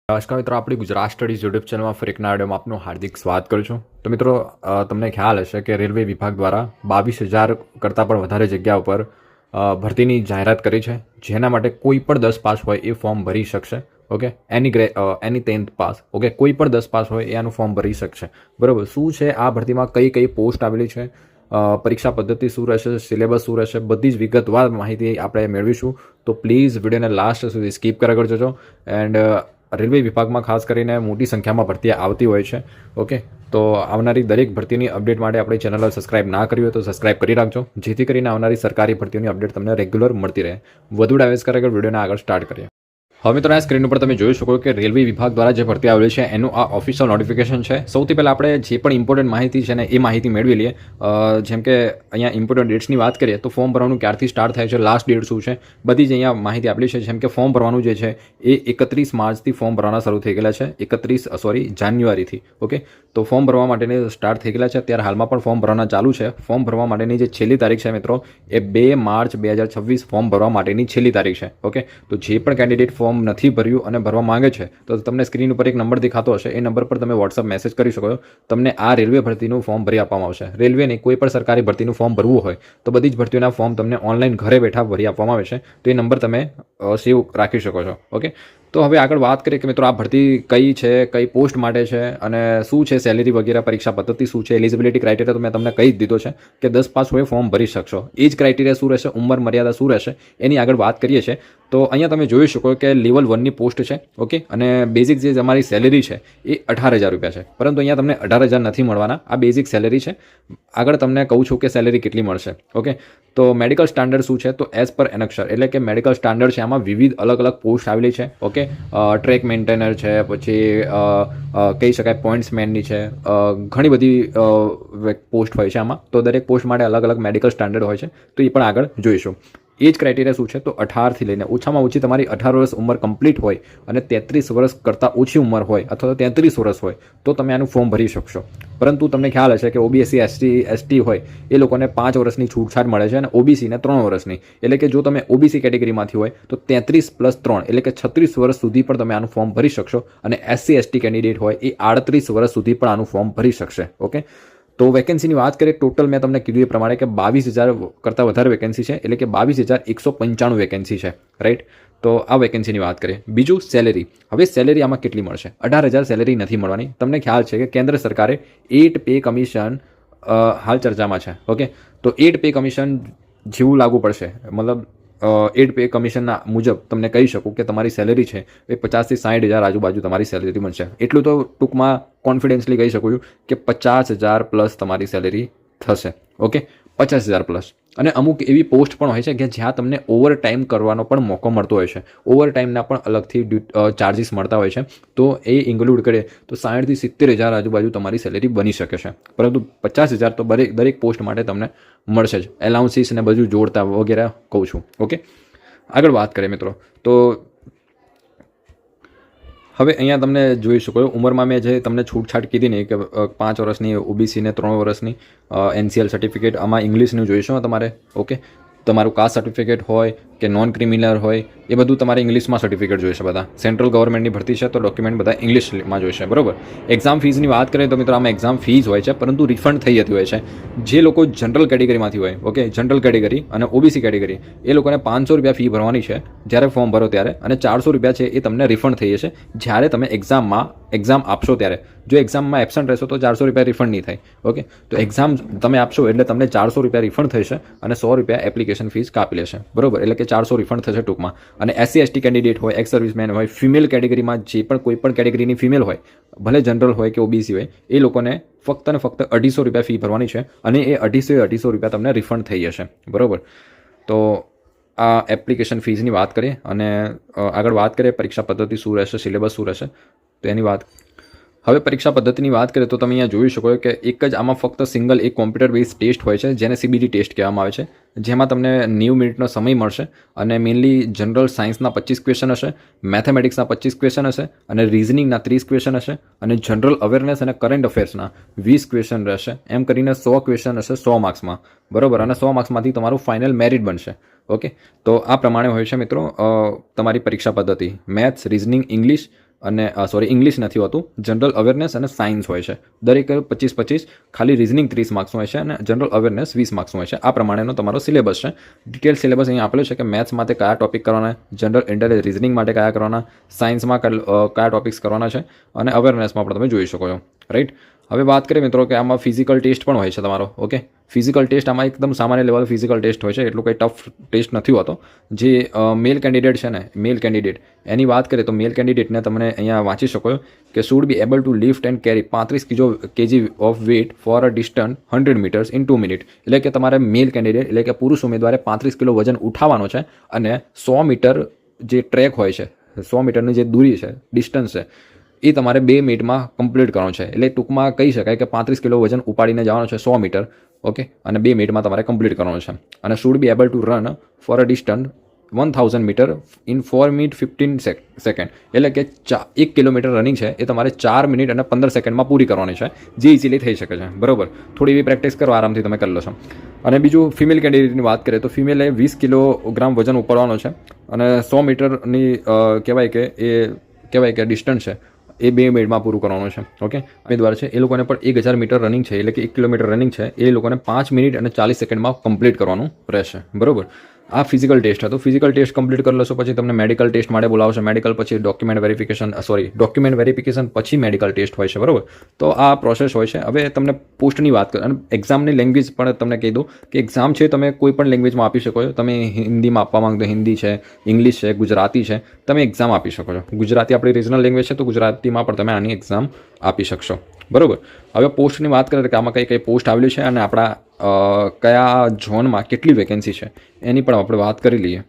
નમસ્કાર મિત્રો, આપણી ગુજરાત સ્ટડીઝ યુટ્યુબ ચેનલમાં ફરી એક નવા વિડીયોમાં આપનું હાર્દિક સ્વાગત કરું છું. તો મિત્રો, તમને ખ્યાલ હશે કે રેલવે વિભાગ દ્વારા 22,000 કરતાં પણ વધારે જગ્યા ઉપર ભરતીની જાહેરાત કરી છે, જેના માટે કોઈ પણ 10 પાસ હોય એ ફોર્મ ભરી શકશે. ઓકે, એની 10th પાસ, ઓકે, કોઈ પણ 10 પાસ હોય એ આનું ફોર્મ ભરી શકશે. બરાબર. શું છે આ ભરતીમાં, કઈ કઈ પોસ્ટ આવેલી છે, પરીક્ષા પદ્ધતિ શું રહેશે, સિલેબસ શું રહેશે, બધી જ વિગતવાર માહિતી આપણે મેળવીશું. તો પ્લીઝ વિડીયોને લાસ્ટ સુધી સ્કીપ કર્યા કરજો છો. એન્ડ રેલવે વિભાગમાં ખાસ કરીને મોટી સંખ્યામાં ભરતી આવતી હોય છે. ઓકે, તો આવનારી દરેક ભરતીની અપડેટ માટે આપણી ચેનલ સબસ્ક્રાઇબ ના કરી હોય તો સબસ્ક્રાઇબ કરી રાખજો, જેથી કરીને આવનારી સરકારી ભરતીઓની અપડેટ તમને રેગ્યુલર મળતી રહે. વધુ ડાયવેસ કરે વિડીયોને આગળ સ્ટાર્ટ કરીએ. હવે મિત્રો, આ સ્ક્રીન ઉપર તમે જોઈ શકો કે રેલવે વિભાગ દ્વારા જે ભરતી આવેલી છે એનું આ ઓફિશિયલ નોટિફિકેશન છે. સૌથી પહેલાં આપણે જે પણ ઇમ્પોર્ટન્ટ માહિતી છે ને એ માહિતી મેળવી લઈએ. જેમ કે અહીંયા ઇમ્પોર્ટન્ટ ડેટ્સની વાત કરીએ તો ફોર્મ ભરવાનું ક્યારથી સ્ટાર્ટ થાય છે, લાસ્ટ ડેટ શું છે, બધી જ અહીંયા માહિતી આપેલી છે. જેમ કે ફોર્મ ભરવાનું જે છે એ 31 માર્ચથી ફોર્મ ભરવાના શરૂ થઈ ગયેલા છે, જાન્યુઆરીથી. ઓકે, તો ફોર્મ ભરવા માટેની સ્ટાર્ટ થઈ ગયેલા છે. અત્યારે હાલમાં પણ ફોર્મ ભરવાના ચાલુ છે. ફોર્મ ભરવા માટેની જે છેલ્લી તારીખ છે મિત્રો, એ 2 માર્ચ 2026 ફોર્મ ભરવા માટેની છેલ્લી તારીખ છે. ઓકે, તો જે પણ કેન્ડિડેટ ફોર્મ નથી ભર્યું અને ભરવા માંગે છે તો તમને સ્ક્રીન ઉપર એક નંબર દેખાતો હશે, એ નંબર પર તમે વોટ્સઅપ મેસેજ કરી શકો છો. તમને આ રેલવે ભરતીનું ફોર્મ ભરી આપવામાં આવશે. રેલવેની કોઈ પણ સરકારી ભરતીનું ફોર્મ ભરવું હોય તો બધી જ ભરતીઓના ફોર્મ તમને ઓનલાઈન ઘરે બેઠા ભરી આપવામાં આવે છે. તો એ નંબર તમે સેવ રાખી શકો છો. ઓકે, તો હવે આગળ વાત કરીએ કે મિત્રો આ ભરતી કઈ છે, કઈ પોસ્ટ માટે છે અને શું છે સેલેરી વગેરે, પરીક્ષા પદ્ધતિ શું છે, એલિજિબિલિટી ક્રાઇટેરિયા તો મેં તમને કહી જ દીધો છે કે 10 પાસ હોય ફોર્મ ભરી શકશો. એ જ ક્રાઇટેરિયા શું રહેશે, ઉંમર મર્યાદા શું રહેશે, એની આગળ વાત કરીએ છીએ. તો અહીંયા તમે જોઈ શકો કે લેવલ 1ની પોસ્ટ છે. ઓકે, અને બેઝિક જે તમારી સેલેરી છે એ 18,000 રૂપિયા છે, પરંતુ અહીંયા તમને 18,000 નથી મળવાના. આ બેઝિક સેલેરી છે. આગળ તમને કહું છું કે સેલેરી કેટલી મળશે. ઓકે, તો મેડિકલ સ્ટાન્ડર્ડ શું છે, તો એઝ પર એનક્ષર એટલે કે મેડિકલ સ્ટાન્ડર્ડ છે. આમાં વિવિધ અલગ અલગ પોસ્ટ આવેલી છે. ઓકે, ટ્રેક મેન્ટેનર છે, પછી કહી શકાય પોઈન્ટ્સમેનની છે, ઘણી બધી પોસ્ટ હોય છે આમાં. તો દરેક પોસ્ટ માટે અલગ અલગ મેડિકલ સ્ટાન્ડર્ડ હોય છે, તો એ પણ આગળ જોઈશું. એ જ ક્રાઇટેરિયા શું છે, તો 18થી લઈને ઓછામાં ઓછી તમારી 18 વર્ષ ઉંમર કમ્પ્લીટ હોય અને 33 વર્ષ કરતાં ઓછી ઉંમર હોય અથવા તો 33 વર્ષ હોય તો તમે આનું ફોર્મ ભરી શકશો. પરંતુ તમને ખ્યાલ હશે કે ઓબીસી એસટી હોય એ લોકોને 5 વર્ષની છૂટછાટ મળે છે અને ઓબીસીને 3 વર્ષની. એટલે કે જો તમે ઓબીસી કેટેગરીમાંથી હોય તો 33 + 3 એટલે કે 36 વર્ષ સુધી પણ તમે આનું ફોર્મ ભરી શકશો. અને SC ST કેન્ડિડેટ હોય એ 38 વર્ષ સુધી પણ આનું ફોર્મ ભરી શકશે. ઓકે, તો વેકેન્સીની વાત કરીએ, ટોટલ મેં તમને કીધું એ પ્રમાણે કે 22,000 કરતાં વધારે વેકેન્સી છે, એટલે કે 22,195 વેકેન્સી છે. રાઈટ, તો આ વેકેન્સીની વાત કરીએ. બીજું સેલેરી. હવે સેલેરી આમાં કેટલી મળશે? 18,000 સેલેરી નથી મળવાની. તમને ખ્યાલ છે કે કેન્દ્ર સરકારે 8 પે કમિશન હાલ ચર્ચામાં છે. ઓકે, તો 8 પે કમિશન જેવું લાગુ પડશે, મતલબ 8 પે કમિશનના મુજબ તમને કહી શકું કે તમારી સેલેરી છે એ 50,000 થી 60,000 આજુબાજુ તમારી સેલેરી બનશે. એટલું તો ટૂંકમાં કોન્ફિડન્સલી કહી શકું છું કે 50,000 પ્લસ તમારી સેલેરી થશે. Okay, 50,000 plus. અને અમુક એવી પોસ્ટ પણ હોય છે કે જ્યાં તમને ઓવર ટાઈમ કરવાનો પણ મોકો મળતો હોય છે. ઓવર ટાઈમના પણ અલગથી ચાર્જિસ મળતા હોય છે. તો એ ઇન્ક્લુડ કરે તો 60,000 થી 70,000 આજુબાજુ તમારી સેલેરી બની શકે છે. પરંતુ 50,000 તો દરેક પોસ્ટ માટે તમને મળશે જ. એલાઉન્સીસ ને બધું જોડતા વગેરે કહું છું. ઓકે, આગળ વાત કરીએ મિત્રો, તો હવે અહીંયા તમને જોઈ શકો ઉંમરમાં મેં જે તમને છૂટછાટ કીધી ને કે 5 વર્ષની ઓબીસીને 3 વર્ષની NCL સર્ટિફિકેટ, આમાં ઇંગ્લિશનું જોઈશું તમારે. ઓકે, તમારું કાસ્ટ સર્ટિફિકેટ હોય કે નોન ક્રિમિનલ હોય એ બધું તમારે ઇંગ્લિશમાં સર્ટિફિકેટ જોઈશે. બધા સેન્ટ્રલ ગવર્મેન્ટની ભરતી છે તો ડોક્યુમેન્ટ બધા ઇંગ્લિશમાં જોઈશે. બરોબર. એક્ઝામ ફીઝની વાત કરીએ તો મિત્રો આમાં એક્ઝામ ફીઝ હોય છે, પરંતુ રિફંડ થઈ જતી હોય છે. જે લોકો જનરલ કેટેગરીમાંથી હોય, ઓકે, જનરલ કેટેગરી અને ઓબીસી કેટેગરી, એ લોકોને 500 રૂપિયા ફી ભરવાની છે જ્યારે ફોર્મ ભરો ત્યારે, અને 400 રૂપિયા છે એ તમને રિફંડ થઈ જશે જ્યારે તમે એક્ઝામ આપશો ત્યારે. જો એક્ઝામમાં એબસન્ટ રહેશો તો 400 રૂપિયા રિફંડ નહીં થાય. ઓકે, તો એક્ઝામ તમે આપશો એટલે તમને 400 રૂપિયા રિફંડ થશે અને 100 રૂપિયા એપ્લિકેશન ફીસ કાપી લેશે. બરોબર, એટલે કે 400 રિફંડ થશે ટૂંકમાં. અને SC ST કેન્ડિડેટ હોય, એક્સ સર્વિસમેન હોય, ફિમેલ કેટેગરીમાં જે પણ કોઈ પણ કેટેગરીની ફિમેલ હોય, ભલે જનરલ હોય કે ઓબીસી હોય, એ લોકોને ફક્ત ને ફક્ત 250 રૂપિયા ફી ભરવાની છે અને એ 250 રૂપિયા તમને રિફંડ થઈ જશે. બરોબર, તો આ એપ્લિકેશન ફીઝની વાત કરીએ અને આગળ વાત કરીએ પરીક્ષા પદ્ધતિ શું રહેશે, સિલેબસ શું રહેશે, તો એની વાત. હવે પરીક્ષા પદ્ધતિની વાત કરીએ તો તમે અહીંયા જોઈ શકો કે એક જ આમાં ફક્ત સિંગલ એક કોમ્પ્યુટર બેઝ ટેસ્ટ હોય છે, જેને CBT ટેસ્ટ કહેવામાં આવે છે, જેમાં તમને 90 મિનિટનો સમય મળશે. અને મેઇનલી જનરલ સાયન્સના 25 ક્વેશ્ચન હશે, મેથેમેટિક્સના 25 ક્વેશ્ચન હશે, અને રિઝનિંગના 30 ક્વેશ્ચન હશે, અને જનરલ અવેરનેસ અને કરંટ અફેર્સના 20 ક્વેશ્ચન રહેશે. એમ કરીને 100 ક્વેશ્ચન હશે 100 માર્ક્સમાં. બરોબર, અને 100 માર્ક્સમાંથી તમારું ફાઇનલ મેરિટ બનશે. ઓકે, તો આ પ્રમાણે હોય છે મિત્રો તમારી પરીક્ષા પદ્ધતિ. મેથ્સ, રિઝનિંગ, ઇંગ્લિશ અને સોરી ઇંગ્લિશ નથી હોતું, જનરલ અવેરનેસ અને સાયન્સ હોય છે. દરેક 25-25, ખાલી રિઝનિંગ 30 માર્ક્સનું હોય છે અને જનરલ અવેરનેસ 20 માર્ક્સનું હોય છે. આ પ્રમાણેનો તમારો સિલેબસ છે. ડિટેલ સિલેબસ અહીંયા આપેલો છે કે મેથ્સ માટે કયા ટોપિક કરવાના, જનરલ ઇન્ટેલિજન્સ રિઝનિંગ માટે કયા કરવાના, સાયન્સમાં કયા ટોપિક્સ કરવાના છે અને અવેરનેસમાં પણ તમે જોઈ શકો છો, રાઈટ. હવે વાત કરીએ મિત્રો કે આમાં ફિઝિકલ ટેસ્ટ પણ હોય છે તમારો. ઓકે, ફિઝિકલ ટેસ્ટ આમાં એકદમ સામાન્ય લેવલ ફિઝિકલ ટેસ્ટ હોય છે, એટલું કંઈ ટફ ટેસ્ટ નથી હોતો. જે મેલ કેન્ડિડેટ છે ને, મેલ કેન્ડિડેટ એની વાત કરીએ તો મેલ કેન્ડિડેટને તમને અહીંયા વાંચી શકો છો કે should be able to lift and carry 35 kg of weight for a distance 100 meters in 2 minutes. એટલે કે તમારે મેલ કેન્ડિડેટ એટલે કે પુરુષ ઉમેદવારે 35 કિલો વજન ઉઠાવવાનો છે અને 100 મીટર જે ટ્રેક હોય છે, 100 મીટરની જે દૂરી છે, ડિસ્ટન્સ છે, એ તમારે 2 મિનિટમાં કમ્પ્લીટ કરવાનો છે. એટલે ટૂંકમાં કહી શકાય કે 35 કિલો વજન ઉપાડીને જવાનો છે 100 મીટર. ઓકે, અને 2 મિનિટમાં તમારે કમ્પ્લીટ કરવાનો છે. અને should be able to run for a distance 1000 meter in 4 minutes 15 second. એટલે કે 1 કિલોમીટર રનિંગ છે એ તમારે 4 મિનિટ અને 15 સેકન્ડમાં પૂરી કરવાની છે, જે ઇઝીલી થઈ શકે છે. બરાબર, થોડી એવી પ્રેક્ટિસ કરો, આરામથી તમે કરી લો છો. અને બીજું ફિમેલ કેન્ડિડેટની વાત કરીએ તો ફિમેલે 20 કિલોગ્રામ વજન ઉપાડવાનો છે અને 100 મીટરની કહેવાય કે ડિસ્ટન્સ છે એ 2 મિનિટમાં પૂરું કરવાનું છે. ઓકે, ઉમેદવાર છે એ લોકોને પણ 1000 મીટર રનિંગ છે એટલે કે 1 કિલોમીટર રનિંગ છે એ લોકોને 5 મિનિટ અને 40 સેકન્ડમાં કમ્પ્લીટ કરવાનું રહેશે. બરાબર, આ ફિઝિકલ ટેસ્ટ હતો. ફિઝિકલ ટેસ્ટ કમ્પ્લીટ કરી લેશો પછી તમને મેડિકલ ટેસ્ટ માટે બોલાવશે. મેડિકલ પછી ડોક્યુમેન્ટ વેરિફિકેશન પછી મેડિકલ ટેસ્ટ હોય છે. બરાબર, તો આ પ્રોસેસ હોય છે. હવે તમને પોસ્ટની વાત કરું અને એક્ઝામની લેંગ્વેજ પણ તમને કહી દઉં કે એક્ઝામ છે તમે કોઈ પણ લેંગ્વેજમાં આપી શકો છો. તમે હિન્દીમાં આપવા માંગતો હિન્દી છે, ઇંગ્લિશ છે, ગુજરાતી છે, તમે એક્ઝામ આપી શકો છો. ગુજરાતી આપણી રિજનલ લેંગ્વેજ છે તો ગુજરાતીમાં પણ તમે આની એક્ઝામ આપી શકશો. બરાબર, હવે પોસ્ટની વાત કરીએ કે આમાં કઈ પોસ્ટ આવેલી છે અને આપણા કયા ઝોનમાં કેટલી વેકેન્સી છે એની પણ આપણે વાત કરી લઈએ.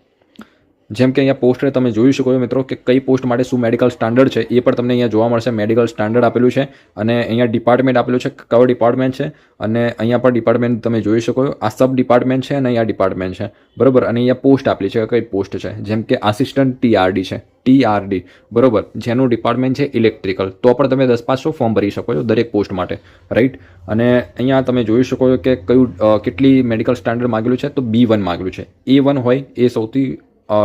જેમ કે અહીંયા પોસ્ટને તમે જોઈ શકો છો મિત્રો કે કઈ પોસ્ટ માટે શું મેડિકલ સ્ટાન્ડર્ડ છે એ પણ તમને અહીંયા જોવા મળશે. મેડિકલ સ્ટાન્ડર્ડ આપેલું છે અને અહીંયા ડિપાર્ટમેન્ટ આપેલું છે, કયો ડિપાર્ટમેન્ટ છે, અને અહીંયા પણ ડિપાર્ટમેન્ટ તમે જોઈ શકો છો. આ સબ ડિપાર્ટમેન્ટ છે અને અહીંયા ડિપાર્ટમેન્ટ છે. બરાબર, અને અહીંયા પોસ્ટ આપેલી છે, કઈ પોસ્ટ છે, જેમ કે આસિસ્ટન્ટ TRD છે, TRD. બરાબર, જેનું ડિપાર્ટમેન્ટ છે ઇલેક્ટ્રિકલ. તો પણ તમે 10 પાસ ફોર્મ ભરી શકો છો દરેક પોસ્ટ માટે, રાઈટ. અને અહીંયા તમે જોઈ શકો છો કે કેટલી મેડિકલ સ્ટાન્ડર્ડ માગેલું છે તો B1 માગેલું છે. A1 હોય એ સૌથી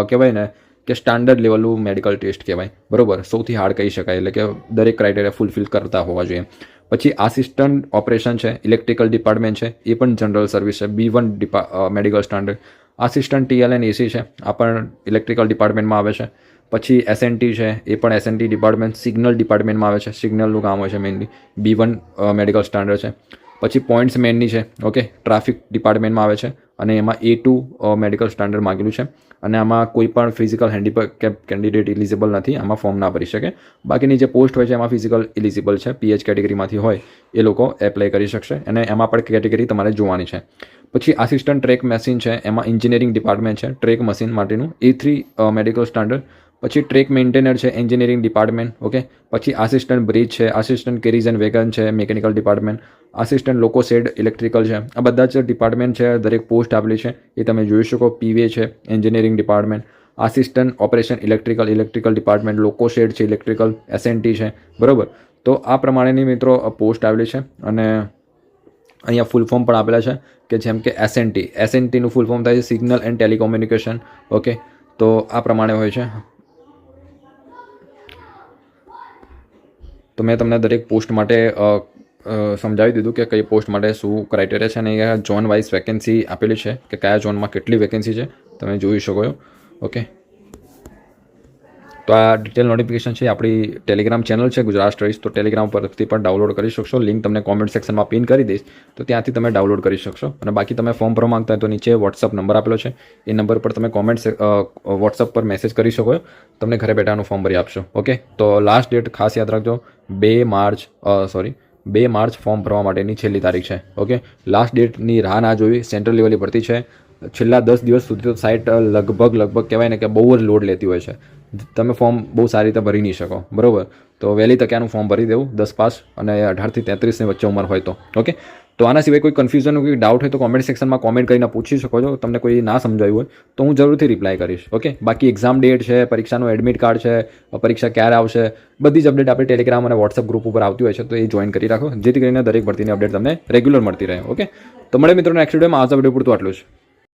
કહેવાય ને કે સ્ટાન્ડર્ડ લેવલનું મેડિકલ ટેસ્ટ કહેવાય. બરાબર, સૌથી હાર્ડ કહી શકાય, એટલે કે દરેક ક્રાઇટેરિયા ફૂલફિલ કરતા હોવા જોઈએ. પછી આસિસ્ટન્ટ ઓપરેશન છે, ઇલેક્ટ્રિકલ ડિપાર્ટમેન્ટ છે, એ પણ જનરલ સર્વિસ છે, B1 medical standard. Assistant TLN AC છે, આ પણ ઇલેક્ટ્રિકલ ડિપાર્ટમેન્ટમાં આવે છે. પછી SNT છે, એ પણ SNT ડિપાર્ટમેન્ટ, સિગ્નલ ડિપાર્ટમેન્ટમાં આવે છે, સિગ્નલનું કામ હોય છે મેઇનલી, B1 મેડિકલ સ્ટાન્ડર્ડ છે. પછી પોઈન્ટ્સ મેનની છે, ઓકે, ટ્રાફિક ડિપાર્ટમેન્ટમાં આવે છે અને એમાં A2 મેડિકલ સ્ટાન્ડર્ડ માગેલું છે. અને આમાં કોઈ પણ ફિઝિકલ હેન્ડીકેપ કેન્ડિડેટ ઇલિજિબલ નથી, આમાં ફોર્મ ના ભરી શકે. બાકીની જે પોસ્ટ હોય છે એમાં ફિઝિકલ ઇલિજિબલ છે, PH કેટેગરીમાંથી હોય એ લોકો એપ્લાય કરી શકશે અને એમાં પણ કેટેગરી તમારે જોવાની છે. પછી આસિસ્ટન્ટ ટ્રેક મશીન છે, એમાં એન્જિનિયરિંગ ડિપાર્ટમેન્ટ છે, ટ્રેક મશીન માટેનું A3 મેડિકલ સ્ટાન્ડર્ડ. પછી ટ્રેક મેન્ટેનર છે, એન્જિનિયરિંગ ડિપાર્ટમેન્ટ. ઓકે, પછી આસિસ્ટન્ટ બ્રિજ છે, આસિસ્ટન્ટ કેરીઝ એન્ડ વેગન છે, mechanical department, assistant loco shed electrical છે. આ બધા જ ડિપાર્ટમેન્ટ છે, દરેક પોસ્ટ આપેલી છે એ તમે જોઈ શકો. PV છે, engineering department, assistant operation electrical department, લોકો શેડ છે ઇલેક્ટ્રિકલ, SNT છે. બરાબર, તો આ પ્રમાણેની મિત્રો પોસ્ટ આવેલી છે અને અહીંયા ફૂલ ફોર્મ પણ આપેલા છે કે જેમ કે SNTનું ફૂલ ફોર્મ થાય છે સિગ્નલ એન્ડ ટેલિકોમ્યુનિકેશન. ઓકે, તો આ પ્રમાણે હોય છે. તો મેં તમને દરેક પોસ્ટ માટે સમજાવી દીધું કે કઈ પોસ્ટ માટે શું ક્રાઇટેરિયા છે અને અહીંયા ઝોન વાઇઝ વેકેન્સી આપેલી છે કે કયા ઝોનમાં કેટલી વેકેન્સી છે તમે જોઈ શકો છો. ઓકે, તો આ ડિટેલ નોટિફિકેશન છે આપણી ટેલિગ્રામ ચેનલ છે ગુજરાત સ્ટડીઝ, તો ટેલિગ્રામ પરથી પણ ડાઉનલોડ કરી શકશો. લિંક તમને કોમેન્ટ સેક્શનમાં પિન કરી દઈશ તો ત્યાંથી તમે ડાઉનલોડ કરી શકશો. અને બાકી તમે ફોર્મ ભરવા માંગતા હોય તો નીચે WhatsApp નંબર આપેલો છે, એ નંબર પર તમે WhatsApp પર મેસેજ કરી શકો છો, તમને ઘરે બેઠાનું ફોર્મ ભરી આપશો. ઓકે, તો લાસ્ટ ડેટ ખાસ યાદ રાખજો, 2 માર્ચ ફોર્મ ભરવા માટેની છેલ્લી તારીખ છે. ઓકે, લાસ્ટ ડેટની રાહ ના જોઈ, સેન્ટ્રલ લેવલની ભરતી છે. છેલ્લા 10 દિવસ સુધી તો સાઇટ લગભગ કહેવાય ને કે બહુ જ લોડ લેતી હોય છે, તમે ફોર્મ બહુ સારી રીતે ભરી નહીં શકો. બરાબર, તો વહેલી તકે આનું ફોર્મ ભરી દેવું, 10 પાસ અને 18 થી 33ની વચ્ચે ઉંમર હોય તો. ઓકે, તો આના સિવાય કોઈ કન્ફ્યુઝન કોઈ ડાઉટ હોય તો કોમેન્ટ સેક્શનમાં કોમેન્ટ કરીને પૂછી શકો છો. તમને કોઈ ના સમજાયું હોય તો હું જરૂરથી રિપ્લાય કરીશ. ઓકે, બાકી એક્ઝામ ડેટ છે, પરીક્ષાનું એડમિટ કાર્ડ છે, પરીક્ષા ક્યારે આવશે, બધી જ અપડેટ આપણે ટેલિગ્રામ અને WhatsApp ગ્રુપ ઉપર આવતી હોય છે, તો એ જોઈન કરી રાખો જેથી કરીને દરેક ભરતીની અપડેટ તમને રેગ્યુલર મળતી રહે. ઓકે, તો મળે મિત્રો નેક્સ્ટ વિડીયોમાં. આ વિડીયો પૂરતું આટલું જ.